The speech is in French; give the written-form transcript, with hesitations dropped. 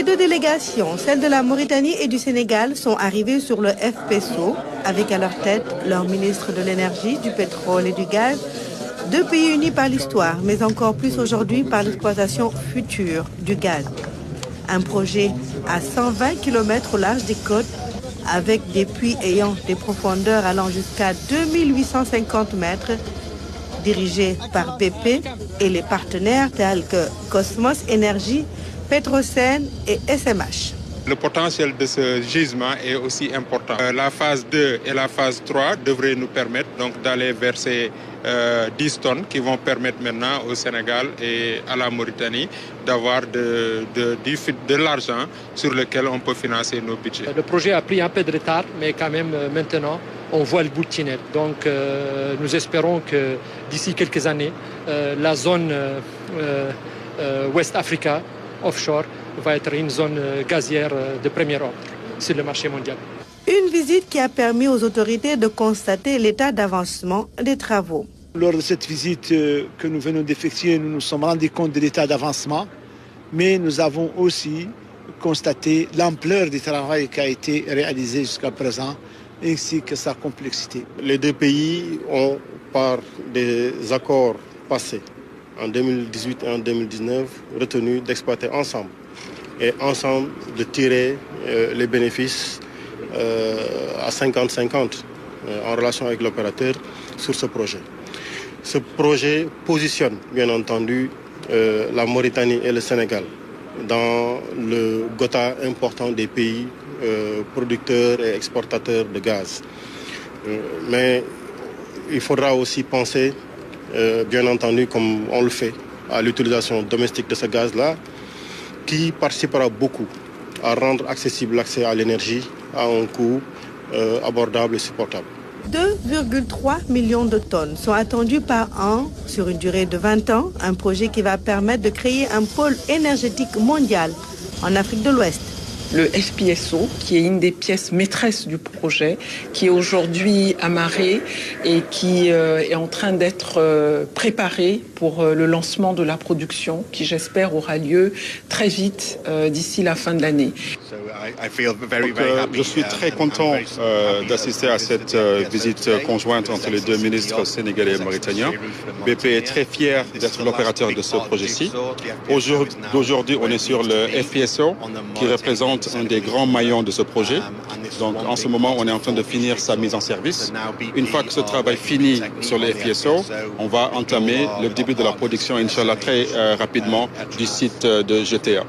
deux délégations, celles de la Mauritanie et du Sénégal, sont arrivées sur le FPSO, avec à leur tête leur ministre de l'énergie, du pétrole et du gaz. Deux pays unis par l'histoire, mais encore plus aujourd'hui par l'exploitation future du gaz. Un projet à 120 km au large des côtes, avec des puits ayant des profondeurs allant jusqu'à 2850 mètres, dirigé par BP et les partenaires tels que Cosmos Energy, Petrosen et SMH. Le potentiel de ce gisement est aussi important. La phase 2 et la phase 3 devraient nous permettre donc d'aller verser 10 tonnes qui vont permettre maintenant au Sénégal et à la Mauritanie d'avoir de l'argent sur lequel on peut financer nos budgets. Le projet a pris un peu de retard, mais quand même maintenant on voit le bout de tunnel. Donc nous espérons que d'ici quelques années, la zone West Africa offshore va être une zone gazière de premier ordre sur le marché mondial. Une visite qui a permis aux autorités de constater l'état d'avancement des travaux. Lors de cette visite que nous venons d'effectuer, nous nous sommes rendus compte de l'état d'avancement, mais nous avons aussi constaté l'ampleur du travail qui a été réalisé jusqu'à présent, ainsi que sa complexité. Les deux pays ont, par des accords passés en 2018 et en 2019, retenu d'exploiter ensemble et ensemble de tirer les bénéfices à 50-50 en relation avec l'opérateur sur ce projet. Ce projet positionne bien entendu la Mauritanie et le Sénégal dans le quota important des pays producteurs et exportateurs de gaz. Mais il faudra aussi penser, bien entendu, comme on le fait, à l'utilisation domestique de ce gaz-là, qui participera beaucoup à rendre accessible l'accès à l'énergie à un coût abordable et supportable. 2,3 millions de tonnes sont attendues par an sur une durée de 20 ans, un projet qui va permettre de créer un pôle énergétique mondial en Afrique de l'Ouest. Le FPSO, qui est une des pièces maîtresses du projet, qui est aujourd'hui amarré et qui est en train d'être préparé pour le lancement de la production, qui j'espère aura lieu très vite d'ici la fin de l'année. Je suis très content d'assister à cette visite conjointe entre les deux ministres sénégalais et mauritaniens. BP est très fier d'être l'opérateur de ce projet-ci. Aujourd'hui, on est sur le FPSO qui représente un des grands maillons de ce projet. Donc en ce moment, on est en train de finir sa mise en service. Une fois que ce travail finit sur le FPSO, on va entamer le début de la production, Inch'Allah, très rapidement du site de GTA.